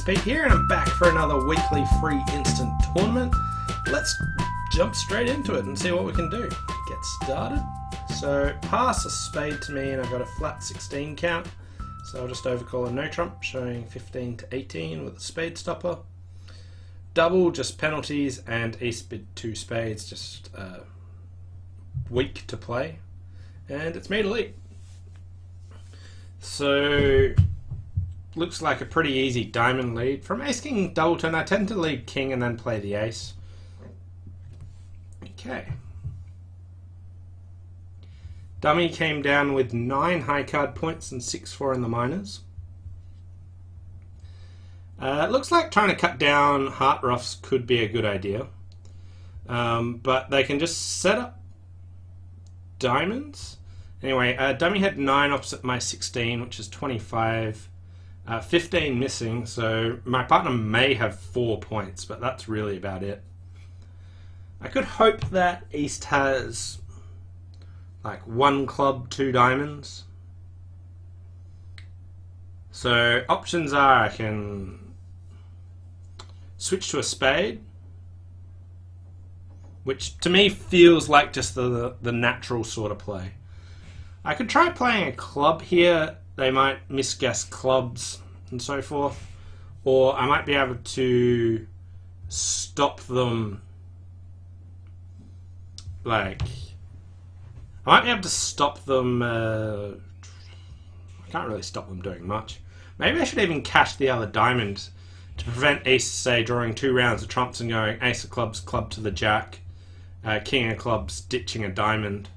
Pete here, and I'm back for another weekly free instant tournament. Let's jump straight into it and see what we can do. Get started. So pass a spade to me and I've got a flat 16 count. So I'll just overcall a no trump, showing 15 to 18 with a spade stopper. Double, just penalties, and ace bid 2 spades, just weak to play. And it's me to lead. So looks like a pretty easy diamond lead. From ace king double turn, I tend to lead king and then play the ace. Okay. Dummy came down with 9 high card points and 6-4 in the minors. It looks like trying to cut down heart roughs could be a good idea. But they can just set up diamonds. Anyway, dummy had 9 opposite my 16, which is 25. 15 missing, so my partner may have 4 points, but that's really about it. I could hope that East has like 1 club, 2 diamonds. So options are I can switch to a spade, which to me feels like just the natural sort of play. I could try playing a club here. They might misguess clubs and so forth, or I might be able to stop them. Like, I might be able to stop them. I can't really stop them doing much. Maybe I should even cash the other diamond to prevent ace, say, drawing 2 rounds of trumps and going ace of clubs, club to the jack, king of clubs, ditching a diamond.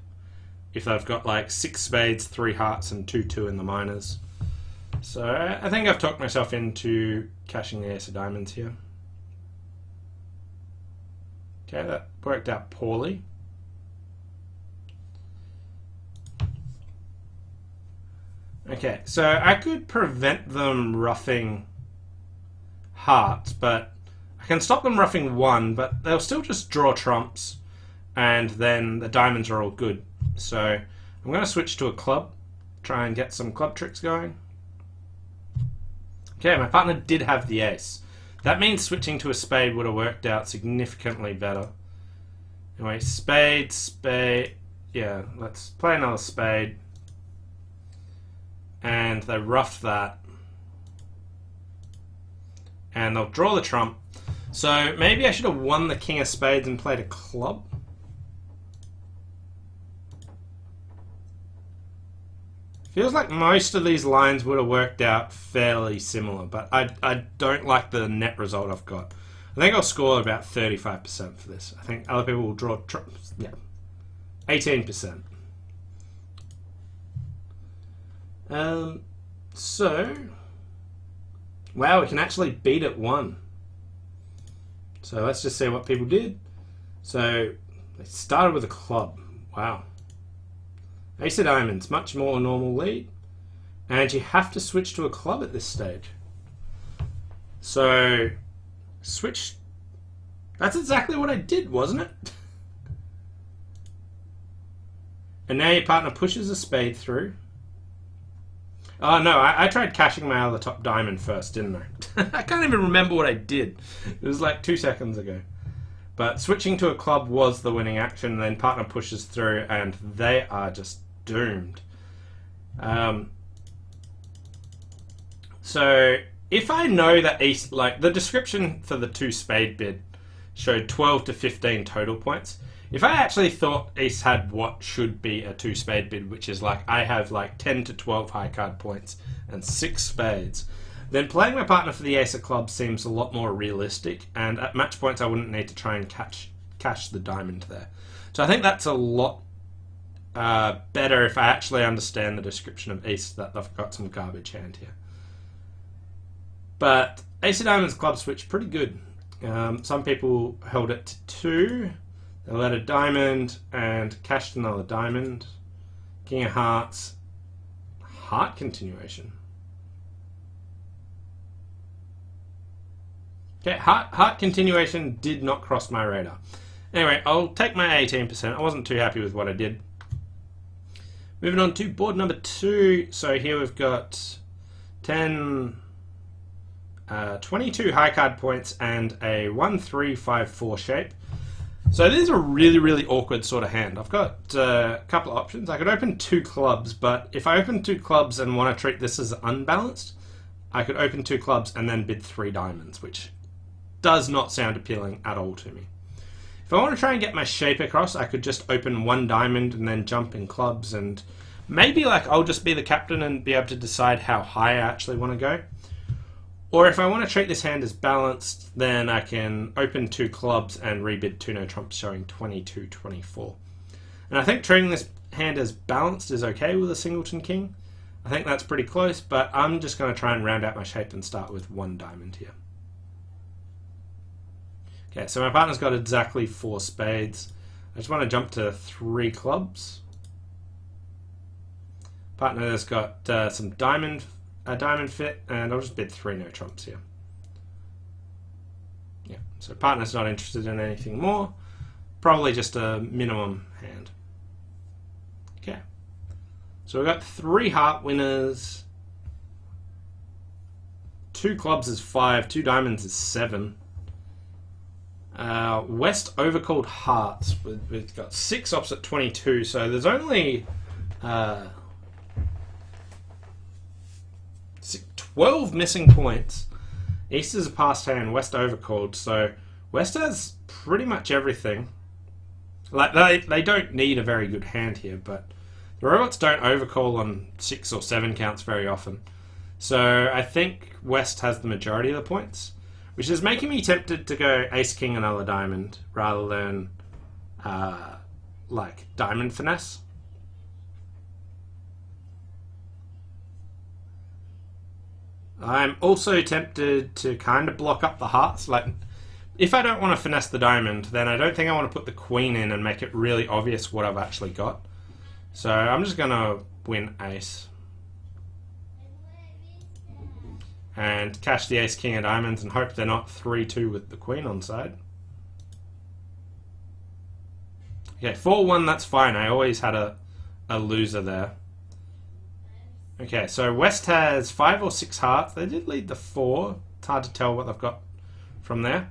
If they've got like 6 spades, 3 hearts, and 2-2 in the minors. So I think I've talked myself into cashing the ace of diamonds here. Okay, that worked out poorly. Okay, so I could prevent them roughing hearts, but I can stop them roughing 1, but they'll still just draw trumps, and then the diamonds are all good. So I'm going to switch to a club, try and get some club tricks going. Okay, my partner did have the ace. That means switching to a spade would have worked out significantly better. Anyway, spade, spade. Yeah, let's play another spade. And they roughed that. And they'll draw the trump. So maybe I should have won the king of spades and played a club. Feels like most of these lines would have worked out fairly similar, but I don't like the net result I've got. I think I'll score about 35% for this. I think other people will draw trumps. Yeah, 18%. So, wow, we can actually beat it 1. So let's just see what people did. So they started with a club. Wow. Ace of diamonds, much more normal lead. And you have to switch to a club at this stage. So, switch. That's exactly what I did, wasn't it? And now your partner pushes a spade through. Oh no, I tried cashing my other top diamond first, didn't I? I can't even remember what I did. It was like 2 seconds ago. But switching to a club was the winning action, and then partner pushes through, and they are just doomed. So if I know that ace, like the description for the 2 spade bid showed 12 to 15 total points. If I actually thought ace had what should be a 2 spade bid, which is like I have like 10 to 12 high card points and 6 spades, then playing my partner for the ace of clubs seems a lot more realistic, and at match points I wouldn't need to try and cash the diamond there. So I think that's a lot better if I actually understand the description of ace, that I've got some garbage hand here. But ace of diamonds club switch, pretty good. Some people held it to 2. They let a diamond and cashed another diamond. King of hearts. Heart continuation. Okay, heart continuation did not cross my radar. Anyway, I'll take my 18%. I wasn't too happy with what I did. Moving on to board number 2. So here we've got 10, 22 high card points, and a 1-3-5-4 shape. So this is a really, really awkward sort of hand. I've got a couple of options. I could open 2 clubs, but if I open 2 clubs and want to treat this as unbalanced, I could open 2 clubs and then bid 3 diamonds, which does not sound appealing at all to me. If I want to try and get my shape across, I could just open 1 diamond and then jump in clubs, and maybe like I'll just be the captain and be able to decide how high I actually want to go. Or if I want to treat this hand as balanced, then I can open 2 clubs and rebid 2 no trumps, showing 22-24. And I think treating this hand as balanced is okay with a singleton king. I think that's pretty close, but I'm just going to try and round out my shape and start with 1 diamond here. Okay, so my partner's got exactly 4 spades. I just want to jump to 3 clubs. Partner's got some a diamond fit, and I'll just bid 3 no trumps here. Yeah, so partner's not interested in anything more. Probably just a minimum hand. Okay, so we've got 3 heart winners. 2 clubs is 5, 2 diamonds is 7. West overcalled hearts. We've got 6 opposite 22, so there's only 12 missing points. East is a passed hand, West overcalled, so West has pretty much everything. Like they don't need a very good hand here, but the robots don't overcall on 6 or 7 counts very often. So I think West has the majority of the points, which is making me tempted to go Ace King another diamond rather than like diamond finesse. I'm also tempted to kind of block up the hearts. Like, if I don't want to finesse the diamond, then I don't think I want to put the queen in and make it really obvious what I've actually got. So I'm just going to win ace. And cash the ace king of diamonds and hope they're not 3-2 with the queen on side. Okay, 4-1, that's fine. I always had a loser there. Okay, so West has 5 or 6 hearts. They did lead the 4. It's hard to tell what they've got from there.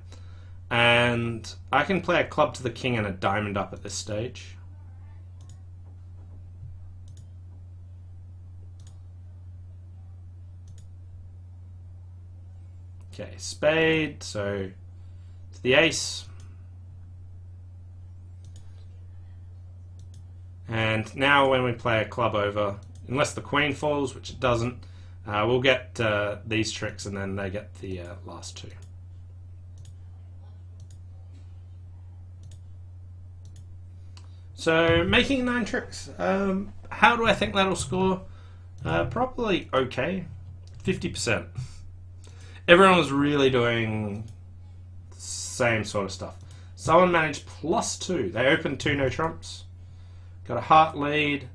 And I can play a club to the king and a diamond up at this stage. Okay, spade, so it's the ace. And now when we play a club over, unless the queen falls, which it doesn't, we'll get these tricks and then they get the last 2. So making 9 tricks. How do I think that'll score? Probably okay. 50%. Everyone was really doing the same sort of stuff. Someone managed +2. They opened 2 no trumps. Got a heart lead.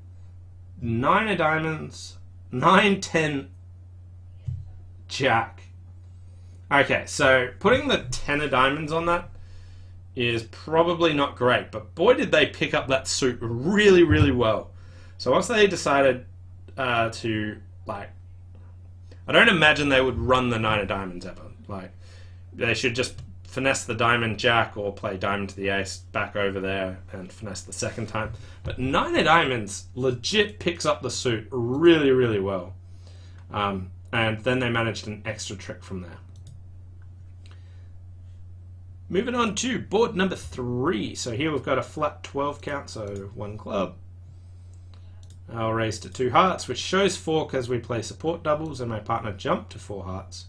9 of diamonds. 9, 10, jack. Okay, so putting the 10 of diamonds on that is probably not great, but boy did they pick up that suit really, really well. So once they decided to, like, I don't imagine they would run the 9 of diamonds ever. Like, they should just finesse the diamond jack or play diamond to the ace back over there and finesse the second time. But 9 of diamonds legit picks up the suit really, really well. And then they managed an extra trick from there. Moving on to board number 3. So here we've got a flat 12 count, so 1 club. I'll raise to 2 hearts, which shows fork as we play support doubles, and my partner jumped to 4 hearts.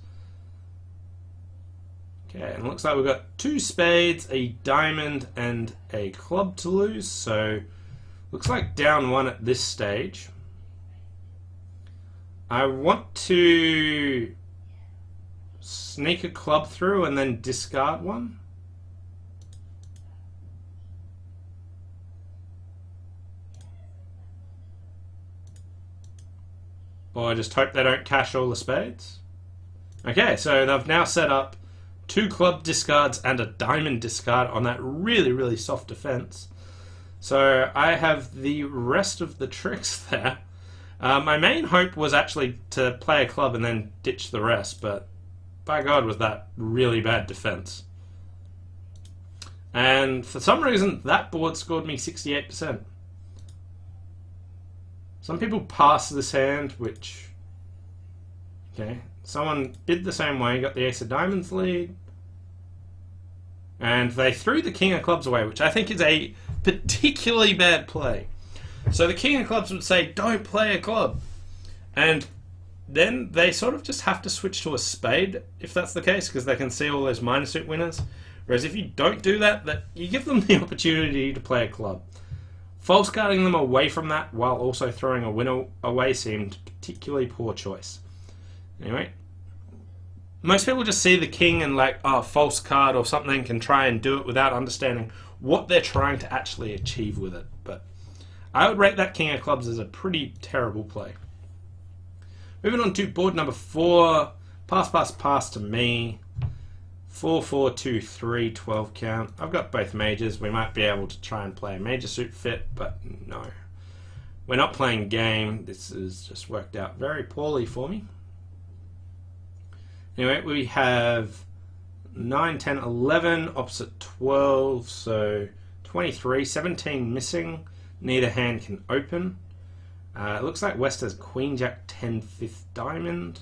Okay, and it looks like we've got 2 spades, a diamond, and a club to lose, so looks like down 1 at this stage. I want to sneak a club through and then discard 1. Or I just hope they don't cash all the spades. Okay, so they've now set up 2 club discards and a diamond discard on that really, really soft defense. So I have the rest of the tricks there. My main hope was actually to play a club and then ditch the rest, but by God, was that really bad defense. And for some reason, that board scored me 68%. Some people pass this hand, which... Okay, someone bid the same way, got the ace of diamonds lead. And they threw the king of clubs away, which I think is a particularly bad play. So the king of clubs would say, don't play a club. And then they sort of just have to switch to a spade, if that's the case, because they can see all those minor suit winners. Whereas if you don't do that, you give them the opportunity to play a club. False guarding them away from that while also throwing a winner away seemed particularly poor choice. Anyway, most people just see the king and like, oh, false card or something, can try and do it without understanding what they're trying to actually achieve with it. But I would rate that king of clubs as a pretty terrible play. Moving on to board number 4. Pass, pass, pass to me. 4, 4, 2, 3, 12 count. I've got both majors. We might be able to try and play a major suit fit, but no. We're not playing game. This has just worked out very poorly for me. Anyway, we have 9, 10, 11, opposite 12, so 23, 17 missing. Neither hand can open. It looks like West has Queen, Jack, 10, 5th diamond.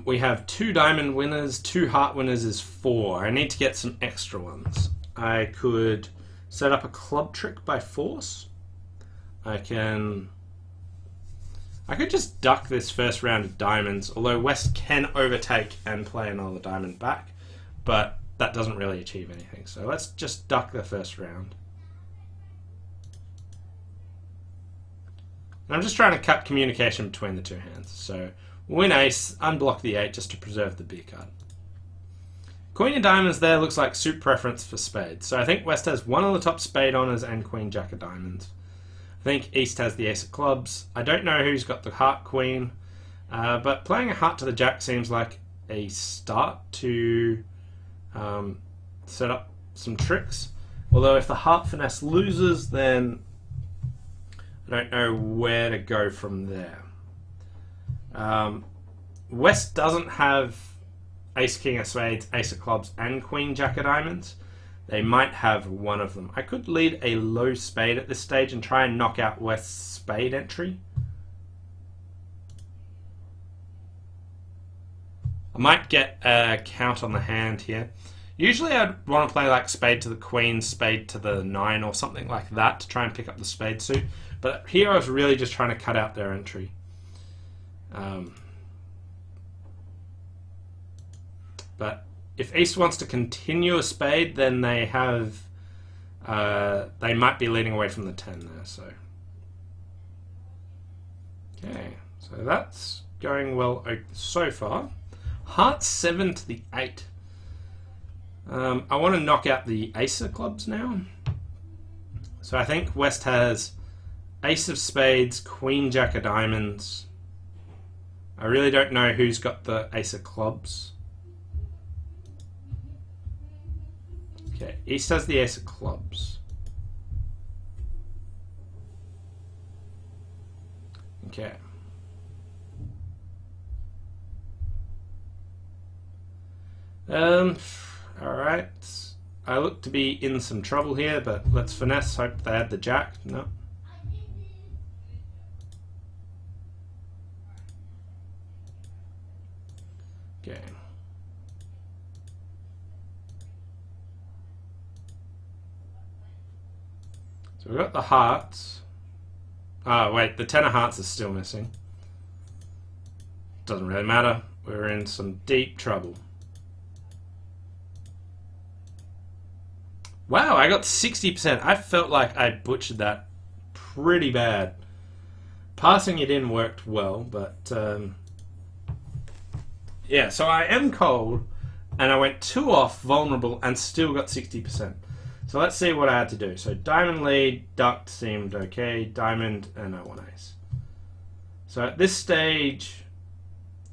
We have 2 diamond winners, 2 heart winners is 4. I need to get some extra ones. I could set up a club trick by force. I could just duck this first round of diamonds, although West can overtake and play another diamond back, but that doesn't really achieve anything. So let's just duck the first round. And I'm just trying to cut communication between the two hands. So win ace, unblock the 8 just to preserve the B card. Queen of diamonds there looks like suit preference for spades. So I think West has one of the top spade honors and Queen, Jack of diamonds. I think East has the ace of clubs. I don't know who's got the heart queen, but playing a heart to the jack seems like a start to set up some tricks. Although if the heart finesse loses, then I don't know where to go from there. West doesn't have ace, king of spades, ace of clubs, and Queen, Jack of diamonds. They might have one of them. I could lead a low spade at this stage and try and knock out West's spade entry. I might get a count on the hand here. Usually I'd want to play like spade to the queen, spade to the 9 or something like that to try and pick up the spade suit. But here I was really just trying to cut out their entry. But if East wants to continue a spade, then they have, they might be leading away from the 10 there. So, okay, so that's going well so far. Heart 7 to the 8. I want to knock out the ace of clubs now. So I think West has ace of spades, Queen, Jack of diamonds. I really don't know who's got the ace of clubs. Okay, East has the ace of clubs. Okay. Alright. I look to be in some trouble here, but let's finesse. Hope they had the jack. No. Okay. So we've got the hearts. Oh, wait, the 10 of hearts is still missing. Doesn't really matter. We're in some deep trouble. Wow, I got 60%. I felt like I butchered that pretty bad. Passing it in worked well, but yeah, so I am cold, and I went 2 off, vulnerable, and still got 60%. So let's see what I had to do. So diamond lead, ducked seemed okay, diamond, and I won ace. So at this stage,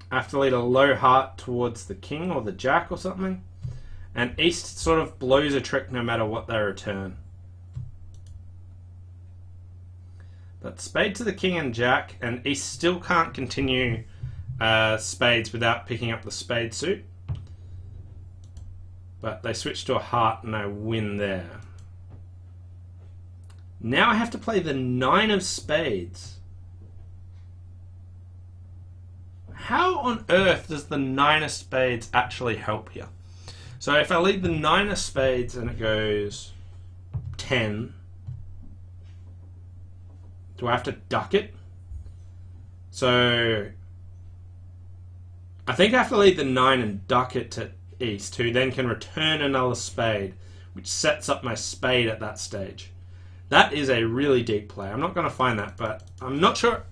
I have to lead a low heart towards the king or the jack or something. And East sort of blows a trick no matter what they return. But spade to the king and jack, and East still can't continue spades without picking up the spade suit. But they switch to a heart and I win there. Now I have to play the 9 of spades. How on earth does the 9 of spades actually help here? So if I lead the 9 of spades and it goes 10, do I have to duck it? So I think I have to lead the 9 and duck it to East, who then can return another spade, which sets up my spade at that stage. That is a really deep play. I'm not going to find that, but I'm not sure.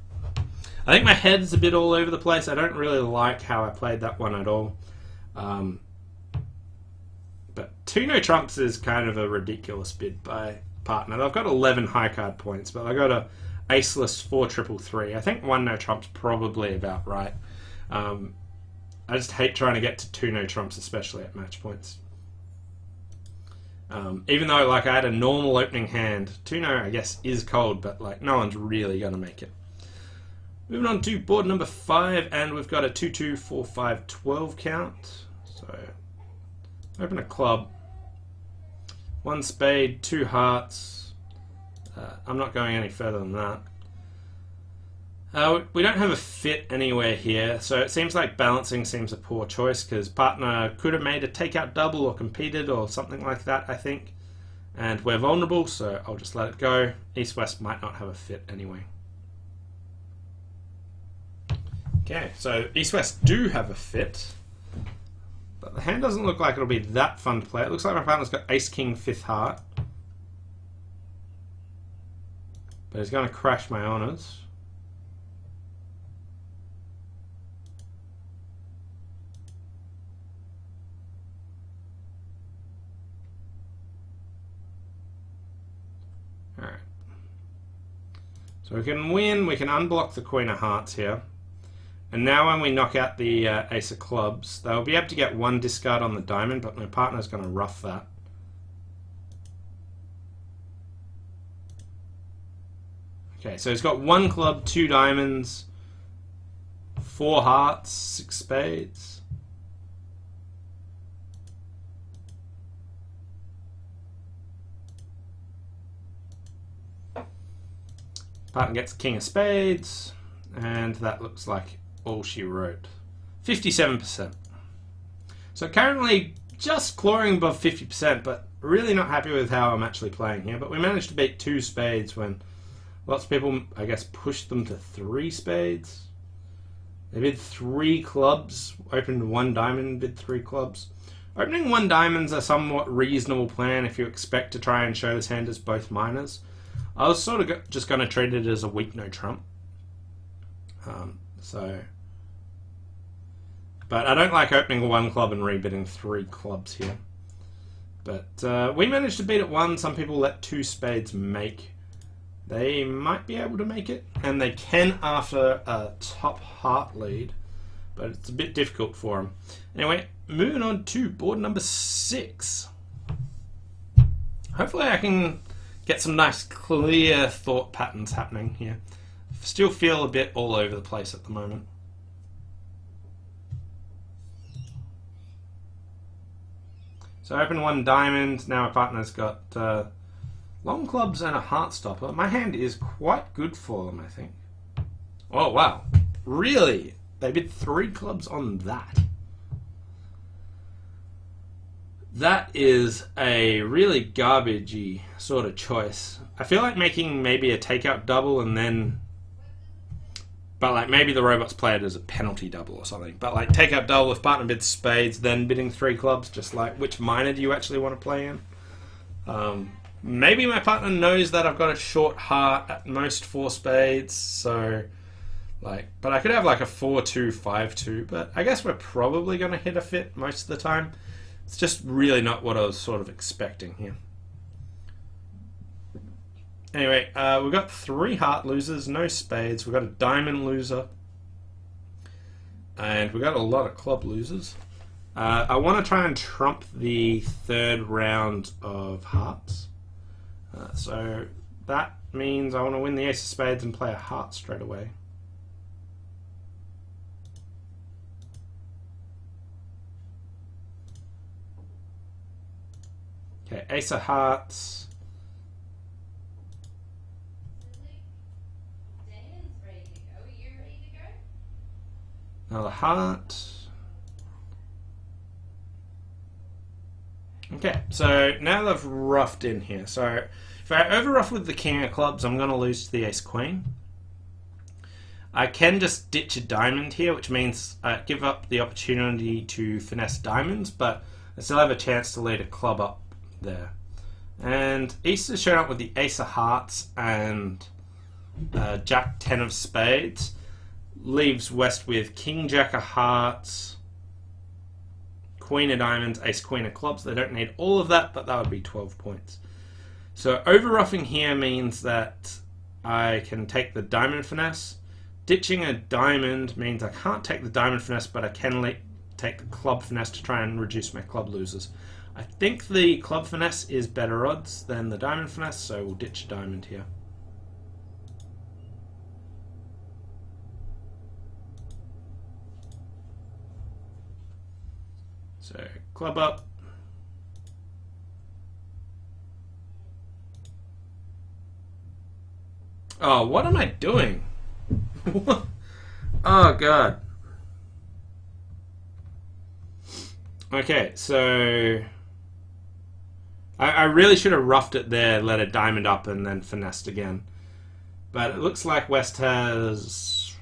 I think my head's a bit all over the place. I don't really like how I played that one at all. But 2 no trumps is kind of a ridiculous bid by partner. I've got 11 high card points, but I got a aceless 4-3-3. I think 1 no trump's probably about right. I just hate trying to get to 2 no trumps, especially at match points. Even though like I had a normal opening hand, 2 no I guess is cold, but like no one's really gonna make it. Moving on to board number 5, and we've got a 2-2, 4-5, 12 count. So open a club, 1 spade, 2 hearts. I'm not going any further than that. We don't have a fit anywhere here, so it seems like balancing seems a poor choice because partner could have made a takeout double or competed or something like that, I think. And we're vulnerable, so I'll just let it go. East-West might not have a fit anyway. Okay, so East-West do have a fit, but the hand doesn't look like it'll be that fun to play. It looks like my partner's got Ace-King, 5th heart. But he's going to crash my honours. Alright. So we can win, we can unblock the Queen of Hearts here. And now when we knock out the Ace of Clubs, they'll be able to get 1 discard on the diamond, but my partner's going to rough that. Okay, so he's got 1 club, 2 diamonds, 4 hearts, 6 spades. Partner gets King of Spades, and that looks like all she wrote. 57%. So currently just clawing above 50%, but really not happy with how I'm actually playing here. But we managed to beat 2 spades when lots of people, I guess, pushed them to 3 spades. They bid 3 clubs, opened 1 diamond, bid 3 clubs. Opening 1 diamond's a somewhat reasonable plan if you expect to try and show this hand as both minors. I was sort of just going to treat it as a weak no trump. But I don't like opening 1 club and rebidding 3 clubs here. But we managed to beat it 1. Some people let 2 spades make. They might be able to make it, and they can after a top heart lead, but it's a bit difficult for them. Anyway, moving on to board number 6. Hopefully I can get some nice clear thought patterns happening here. Still feel a bit all over the place at the moment. So I open 1 diamond, now my partner's got long clubs and a heart stopper. My hand is quite good for them, I think. Oh wow, really? They bid 3 clubs on that. That is a really garbagey sort of choice. I feel like making maybe a takeout double and then... But like maybe the robots play it as a penalty double or something. But like takeout double if partner bids spades, then bidding 3 clubs, just like which minor do you actually want to play in? Maybe my partner knows that I've got a short heart, at most 4 spades, so like, but I could have like a 4-2, 5-2, but I guess we're probably going to hit a fit most of the time. It's just really not what I was sort of expecting here. Anyway, we've got 3 heart losers, no spades. We've got a diamond loser. And we've got a lot of club losers. I want to try and trump the 3rd round of hearts. So that means I want to win the ace of spades and play a heart straight away. Okay, ace of hearts. Another heart. Okay, so now they've roughed in here. So if I overruff with the king of clubs, I'm going to lose to the ace queen. I can just ditch a diamond here, which means I give up the opportunity to finesse diamonds, but I still have a chance to lead a club up there. And East has shown up with the ace of hearts and jack 10 of spades. Leaves West with king jack of hearts, queen of diamonds, ace queen of clubs. They don't need all of that, but that would be 12 points. So overruffing here means that I can take the diamond finesse. Ditching a diamond means I can't take the diamond finesse, but I can take the club finesse to try and reduce my club losers. I think the club finesse is better odds than the diamond finesse, so we'll ditch diamond here. So club up. Oh, what am I doing? Oh god. Okay, so I really should have roughed it there, let a diamond up, and then finessed again. But it looks like West has...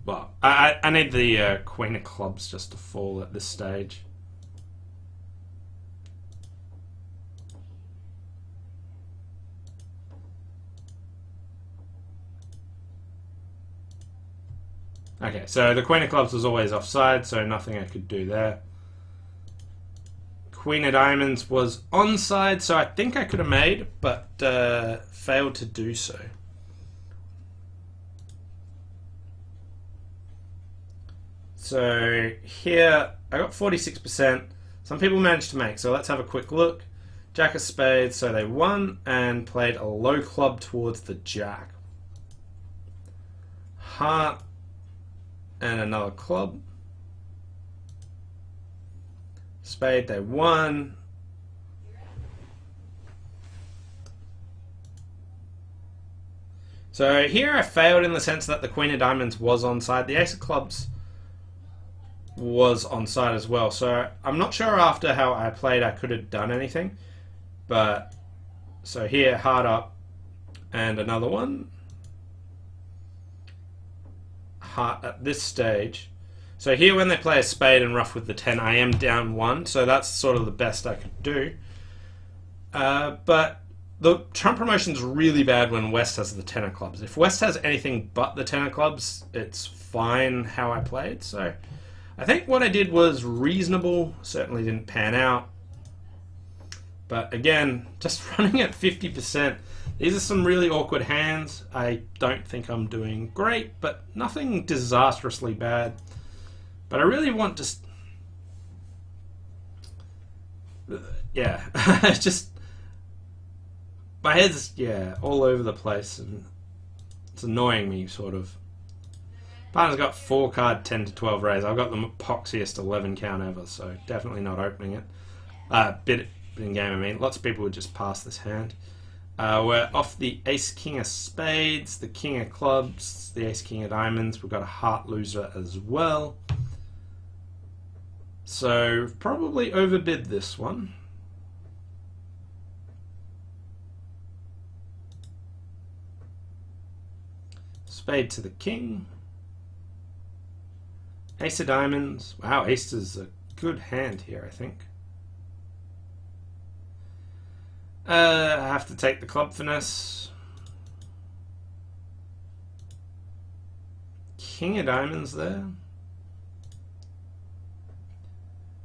Well, I need the queen of clubs just to fall at this stage. Okay, so the queen of clubs was always offside, so nothing I could do there. Queen of diamonds was onside, so I think I could have made, but failed to do so. So here I got 46%. Some people managed to make, so let's have a quick look. Jack of spades, so they won and played a low club towards the jack. Heart and another club. Spade, they won. So here I failed in the sense that the queen of diamonds was onside. The ace of clubs was onside as well. So I'm not sure after how I played I could have done anything. But so here, hard up and another one. Heart at this stage. So here when they play a spade and rough with the 10, I am down 1, so that's sort of the best I could do. But the trump promotion's really bad when West has the 10 of clubs. If West has anything but the 10 of clubs, it's fine how I played. So I think what I did was reasonable, certainly didn't pan out. But again, just running at 50%. These are some really awkward hands. I don't think I'm doing great, but nothing disastrously bad. But I really want to... Yeah, just... My head's, yeah, all over the place, and it's annoying me, sort of. Partner's got 4-card 10 to 12 raise. I've got the poxiest 11 count ever, so definitely not opening it. Bit in game, I mean. Lots of people would just pass this hand. We're off the ace-king of spades, the king of clubs, the ace-king of diamonds. We've got a heart loser as well. So, probably overbid this one. Spade to the king. Ace of diamonds. Wow, ace is a good hand here, I think. I have to take the club finesse. King of diamonds there.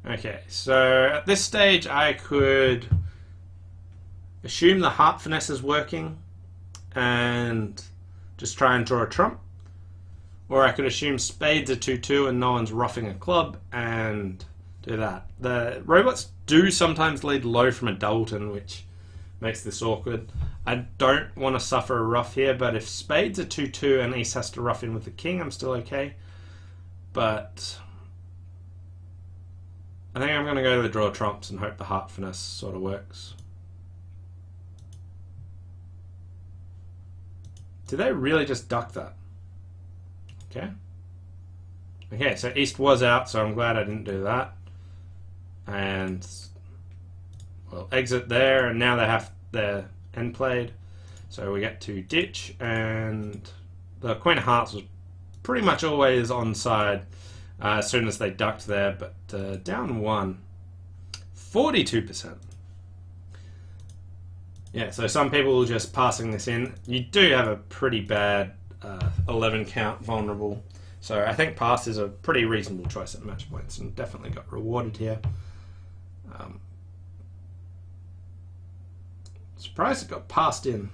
Okay, so at this stage I could assume the heart finesse is working and just try and draw a trump. Or I could assume spades are 2-2 and no one's roughing a club and do that. The robots do sometimes lead low from a doubleton, which makes this awkward. I don't want to suffer a rough here, but if spades are 2-2 and ace has to rough in with the king, I'm still okay. But I think I'm going to go to the draw trumps and hope the heart finesse sort of works. Did they really just duck that? Okay. Okay, so East was out, so I'm glad I didn't do that. And we'll exit there, and now they have their end played. So we get to ditch, and the Queen of Hearts was pretty much always onside as soon as they ducked there, but down 1. 42%. Yeah, so some people just passing this in. You do have a pretty bad 11 count vulnerable. So I think pass is a pretty reasonable choice at match points and definitely got rewarded here. Surprised it got passed in.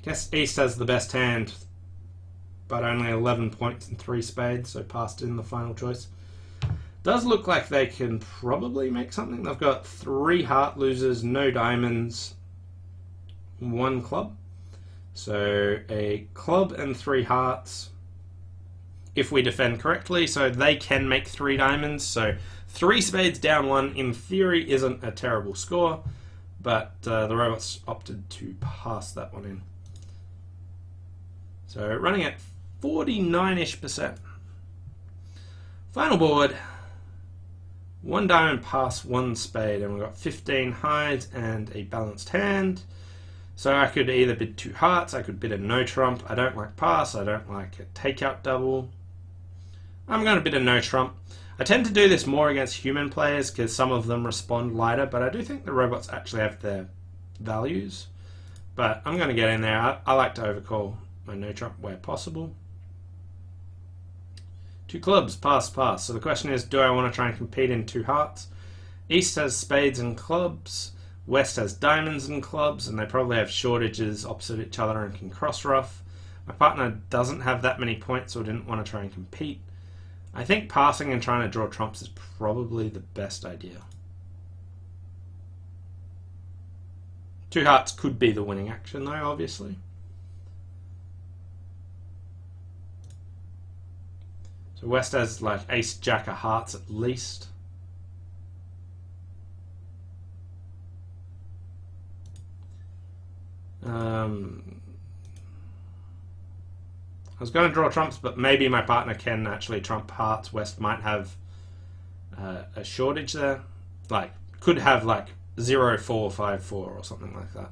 Guess East has the best hand, but only 11 points and 3 spades, so passed in the final choice. Does look like they can probably make something. They've got 3 heart losers, no diamonds, 1 club. So a club and 3 hearts if we defend correctly, so they can make 3 diamonds. So 3 spades down 1 in theory isn't a terrible score, but the robots opted to pass that one in. So running at 49-ish%. Final board. 1 diamond pass, 1 spade, and we've got 15 hides and a balanced hand. So I could either bid 2 hearts, I could bid a no trump. I don't like pass, I don't like a takeout double. I'm going to bid a no trump. I tend to do this more against human players because some of them respond lighter, but I do think the robots actually have their values. But I'm going to get in there. I like to overcall my no trump where possible. 2 clubs, pass, pass. So the question is, do I want to try and compete in 2 hearts? East has spades and clubs. West has diamonds and clubs, and they probably have shortages opposite each other and can cross rough. My partner doesn't have that many points, so didn't want to try and compete. I think passing and trying to draw trumps is probably the best idea. 2 hearts could be the winning action though, obviously. So West has like ace, jack of hearts at least. I was going to draw trumps, but maybe my partner can actually trump hearts. West might have a shortage there. Like, could have like 0-4, 5-4 or something like that.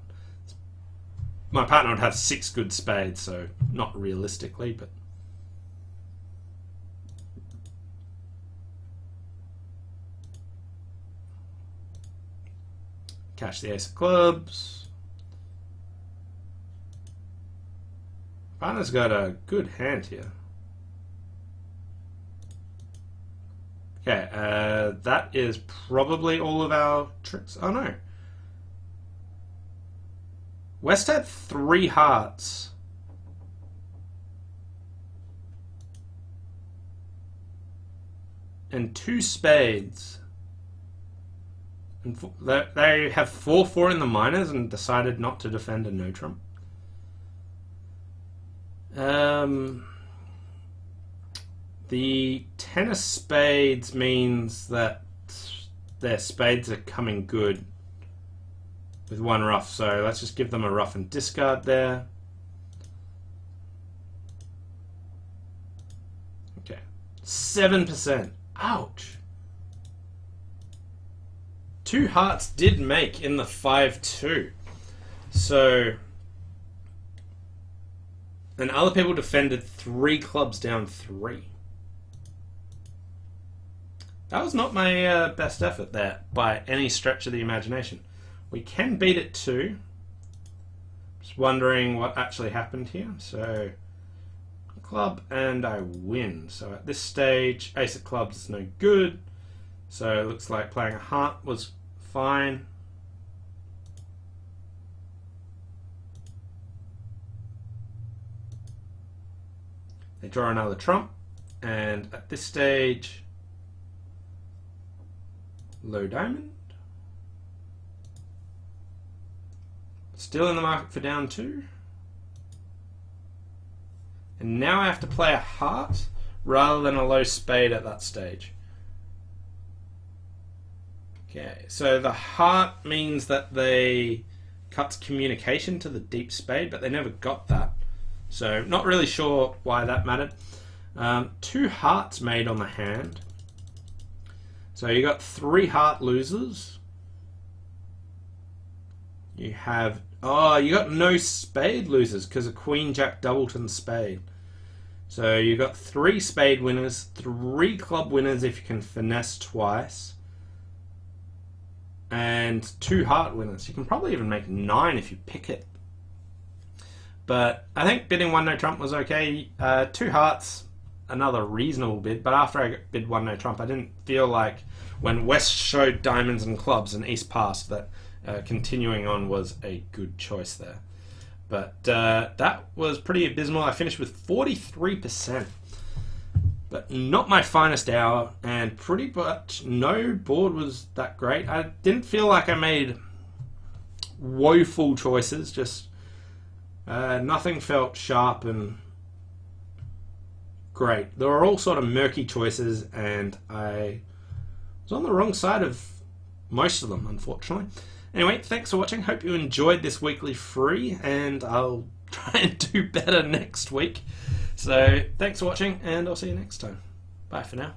My partner would have 6 good spades, so not realistically, but... Cash the ace of clubs. Partner's got a good hand here. Okay, that is probably all of our tricks. Oh no. West had 3 hearts. And 2 spades. And they have 4-4 in the minors and decided not to defend a no trump. The 10 of spades means that their spades are coming good with 1 rough, so let's just give them a rough and discard there. Okay, 7%. Ouch. 2 hearts did make in the 5-2. So, and other people defended 3 clubs down 3. That was not my best effort there by any stretch of the imagination. We can beat it too. Just wondering what actually happened here. So, club and I win. So at this stage, ace of clubs is no good. So it looks like playing a heart was fine. They draw another trump, and at this stage, low diamond. Still in the market for down 2. And now I have to play a heart rather than a low spade at that stage. Okay, so the heart means that they cuts communication to the deep spade, but they never got that. So not really sure why that mattered. 2 hearts made on the hand. So you got 3 heart losers. You have, oh, you got no spade losers because of Queen Jack Doubleton spade. So you got 3 spade winners, 3 club winners if you can finesse twice, and 2 heart winners. You can probably even make 9 if you pick it. But I think bidding 1 no trump was okay. 2 hearts, another reasonable bid. But after I bid 1 no trump, I didn't feel like when West showed diamonds and clubs and East passed that continuing on was a good choice there. But that was pretty abysmal. I finished with 43%. But not my finest hour, and pretty much no board was that great. I didn't feel like I made woeful choices, just nothing felt sharp and great. There were all sort of murky choices, and I was on the wrong side of most of them, unfortunately. Anyway, thanks for watching. Hope you enjoyed this weekly free, and I'll try and do better next week. So thanks for watching, and I'll see you next time. Bye for now.